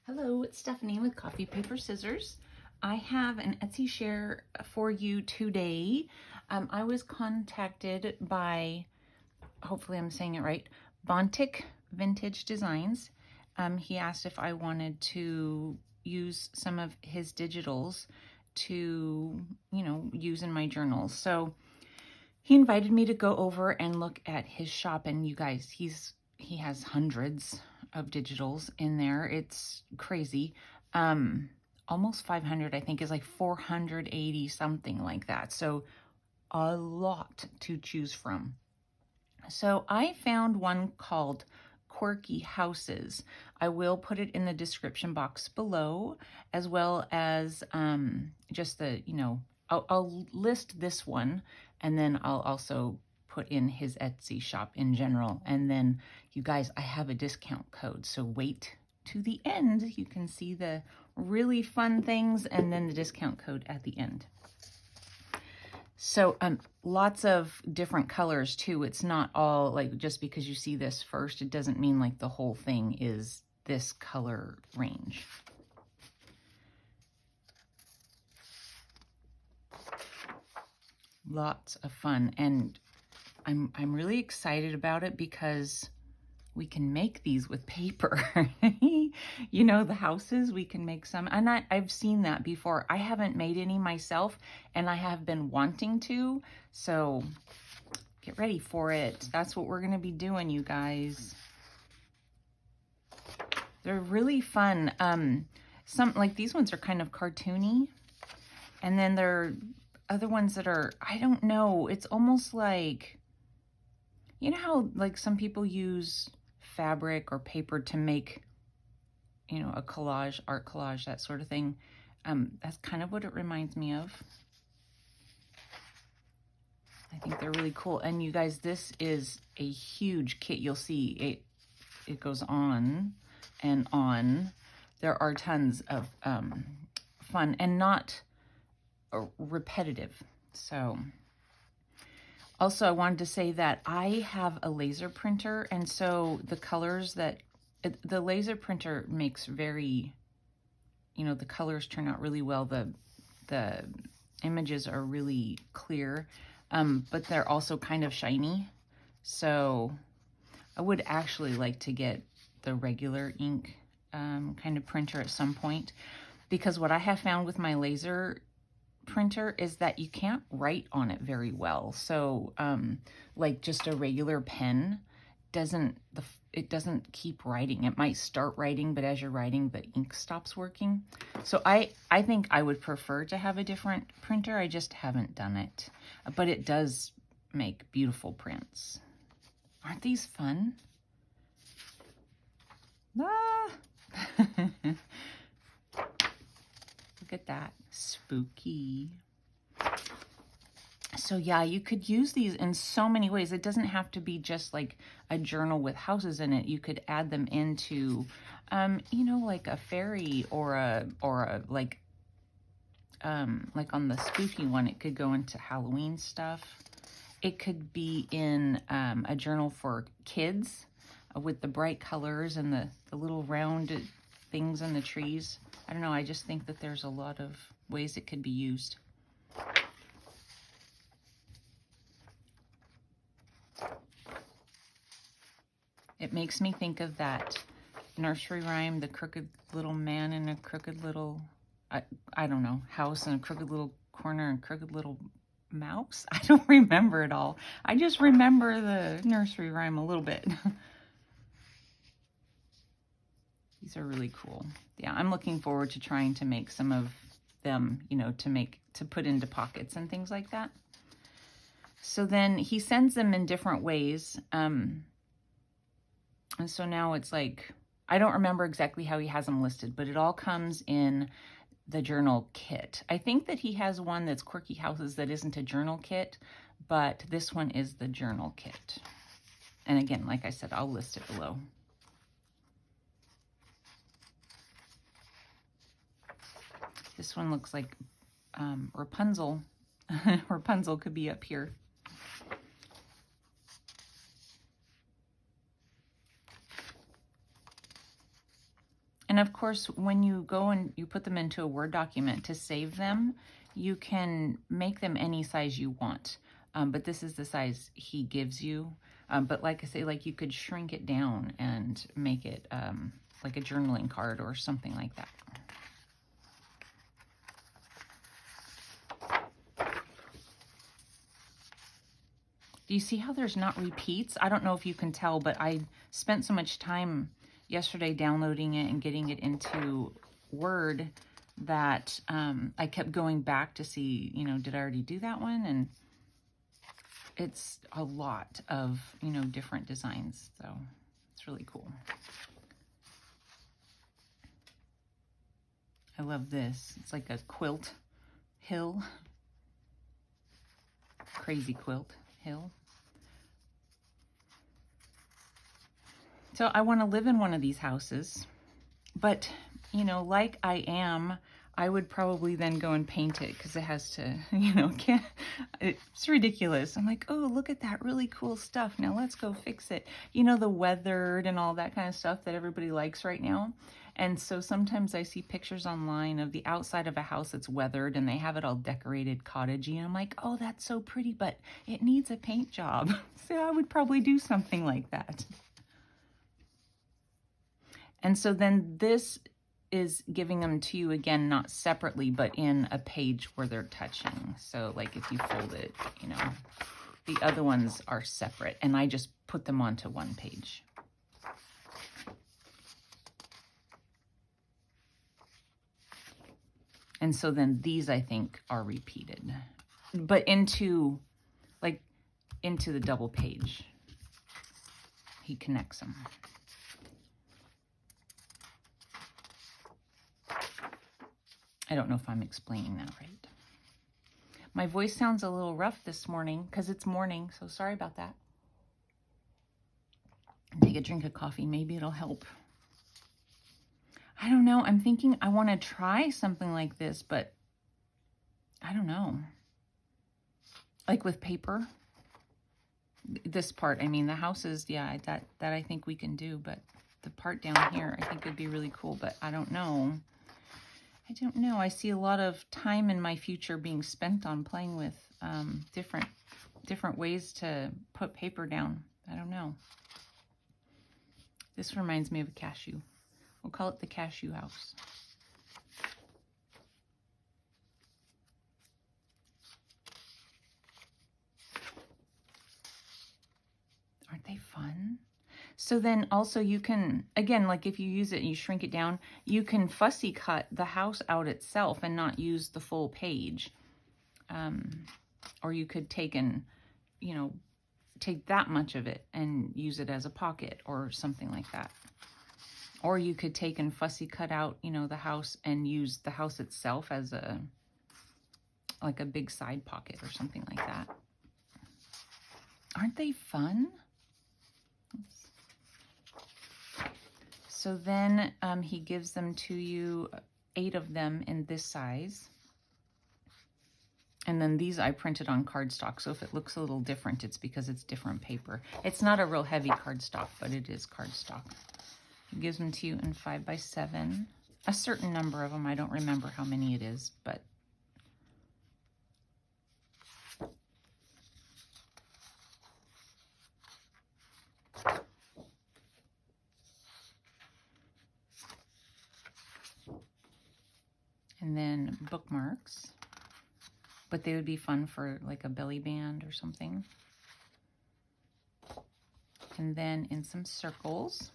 Hello, it's Stephanie with Coffee Paper Scissors. I have an Etsy share for you today. I was contacted by, hopefully I'm saying it right, BontikVintageDesigns. He asked if I wanted to use some of his digitals to, use in my journals. So he invited me to go over and look at his shop, and you guys, he has hundreds of digitals in there. It's crazy. Almost 500, I think, is like 480, something like that. So a lot to choose from. So I found one called Quirky Houses. I will put it in the description box below, as well as just the, I'll list this one, and then I'll also put in his Etsy shop in general. And then, you guys, I have a discount code, so wait to the end. You can see the really fun things and then the discount code at the end. So lots of different colors too. It's not all like, just because you see this first, it doesn't mean like the whole thing is this color range. Lots of fun, and I'm really excited about it because we can make these with paper. You know, the houses, we can make some, and I've seen that before. I haven't made any myself, and I have been wanting to, so get ready for it. That's what we're gonna be doing, you guys. They're really fun. Some, like these ones are kind of cartoony, and then there are other ones that are, I don't know, it's almost like, you know how like some people use fabric or paper to make, a collage, art collage, that sort of thing. That's kind of what it reminds me of. I think they're really cool. And you guys, this is a huge kit. You'll see it goes on and on. There are tons of fun and not repetitive. So also, I wanted to say that I have a laser printer, and so the colors that the laser printer makes very, the colors turn out really well. The images are really clear, but they're also kind of shiny. So I would actually like to get the regular ink kind of printer at some point, because what I have found with my laser printer is that you can't write on it very well. So like just a regular pen it doesn't keep writing. It might start writing, but as you're writing, the ink stops working. So I think I would prefer to have a different printer. I just haven't done it, but it does make beautiful prints. Aren't these fun? Ah. Look at that, spooky. So yeah, you could use these in so many ways. It doesn't have to be just like a journal with houses in it. You could add them into, like a fairy or a like on the spooky one, it could go into Halloween stuff. It could be in a journal for kids with the bright colors and the little round things in the trees. I don't know, I just think that there's a lot of ways it could be used. It makes me think of that nursery rhyme, the crooked little man in a crooked little, I don't know, house in a crooked little corner and crooked little mouse. I don't remember it all. I just remember the nursery rhyme a little bit. These are really cool. Yeah, I'm looking forward to trying to make some of them, to put into pockets and things like that. So then he sends them in different ways. And so now it's like, I don't remember exactly how he has them listed, but it all comes in the journal kit. I think that he has one that's Quirky Houses that isn't a journal kit, but this one is the journal kit. And again, like I said, I'll list it below. This one looks like Rapunzel. Rapunzel could be up here. And And of course, when you go and you put them into a Word document to save them, you can make them any size you want. But this is the size he gives you. But like I say, like you could shrink it down and make it like a journaling card or something like that. Do you see how there's not repeats? I don't know if you can tell, but I spent so much time yesterday downloading it and getting it into Word that I kept going back to see, you know, did I already do that one? And it's a lot of, you know, different designs. So it's really cool. I love this. It's like a quilt hill. Crazy quilt hill. So I want to live in one of these houses, but, you know, like I am, I would probably then go and paint it because it has to, you know, it's ridiculous. I'm like, oh, look at that really cool stuff. Now let's go fix it. You know, the weathered and all that kind of stuff that everybody likes right now. And so sometimes I see pictures online of the outside of a house that's weathered and they have it all decorated cottagey. And I'm like, oh, that's so pretty, but it needs a paint job. So I would probably do something like that. And so then this is giving them to you again, not separately, but in a page where they're touching. So like if you fold it, you know, the other ones are separate and I just put them onto one page. And so then these, I think, are repeated, but into the double page. He connects them. I don't know if I'm explaining that right. My voice sounds a little rough this morning because it's morning, so sorry about that. Take a drink of coffee, maybe it'll help. I don't know, I'm thinking I want to try something like this, but I don't know. Like with paper. This part, I mean, the houses, yeah, that I think we can do, but the part down here I think would be really cool, but I don't know. I don't know. I see a lot of time in my future being spent on playing with different ways to put paper down. I don't know. This reminds me of a cashew. We'll call it the cashew house. Aren't they fun? So then also you can, again, like if you use it and you shrink it down, you can fussy cut the house out itself and not use the full page. Or you could take and, you know, take that much of it and use it as a pocket or something like that. Or you could take and fussy cut out, you know, the house and use the house itself as like a big side pocket or something like that. Aren't they fun? Oops. So then he gives them to you, 8 of them in this size. And then these I printed on cardstock. So if it looks a little different, it's because it's different paper. It's not a real heavy cardstock, but it is cardstock. He gives them to you in 5x7. A certain number of them. I don't remember how many it is, but and then bookmarks, but they would be fun for like a belly band or something. And then in some circles.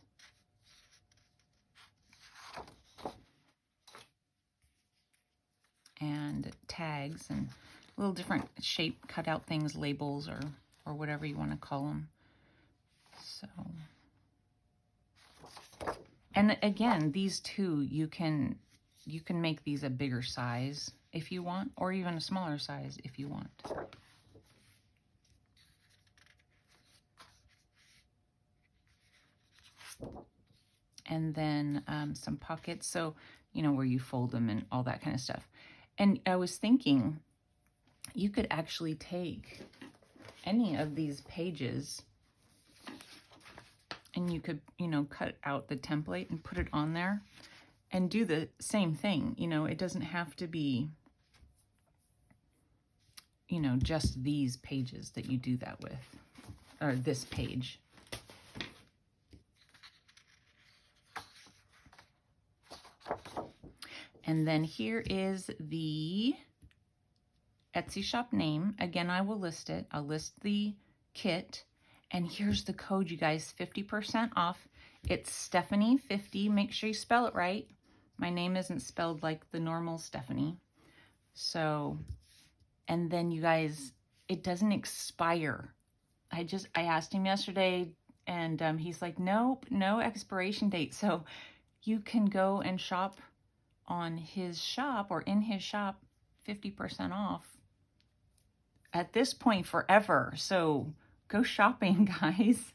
And tags and little different shape cutout things, labels or whatever you want to call them. So, and again, these two, you can make these a bigger size if you want, or even a smaller size if you want. And then some pockets, so, you know, where you fold them and all that kind of stuff. And I was thinking you could actually take any of these pages and you could, you know, cut out the template and put it on there. and do the same thing. You know, it doesn't have to be, you know, just these pages that you do that with, or this page. And then here is the Etsy shop name. Again, I will list it. I'll list the kit. And here's the code, you guys, 50% off. It's Stephanie50. Make sure you spell it right. My name isn't spelled like the normal Stephanie. So, and then you guys, it doesn't expire. I asked him yesterday, and he's like, nope, no expiration date. So you can go and shop on his shop or in his shop 50% off at this point forever. So go shopping, guys.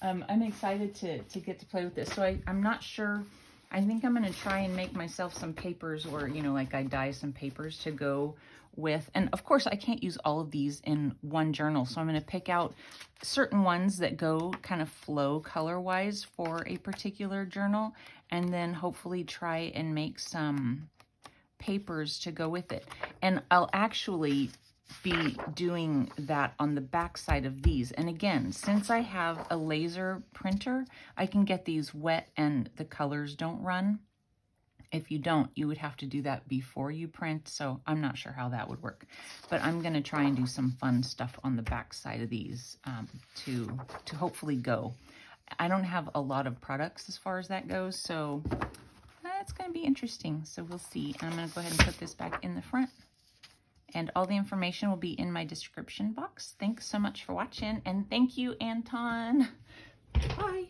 I'm excited to get to play with this. So I'm not sure. I think I'm going to try and make myself some papers, or, you know, like I dye some papers to go with. And of course I can't use all of these in one journal. So I'm going to pick out certain ones that go kind of flow color wise for a particular journal. And then hopefully try and make some papers to go with it. And I'll actually be doing that on the back side of these. And again, since I have a laser printer, I can get these wet and the colors don't run. If you don't, you would have to do that before you print. So I'm not sure how that would work, but I'm going to try and do some fun stuff on the back side of these to hopefully go. I don't have a lot of products as far as that goes, so that's going to be interesting. So we'll see. I'm going to go ahead and put this back in the front. And all the information will be in my description box. Thanks so much for watching. And thank you, Anton. Bye.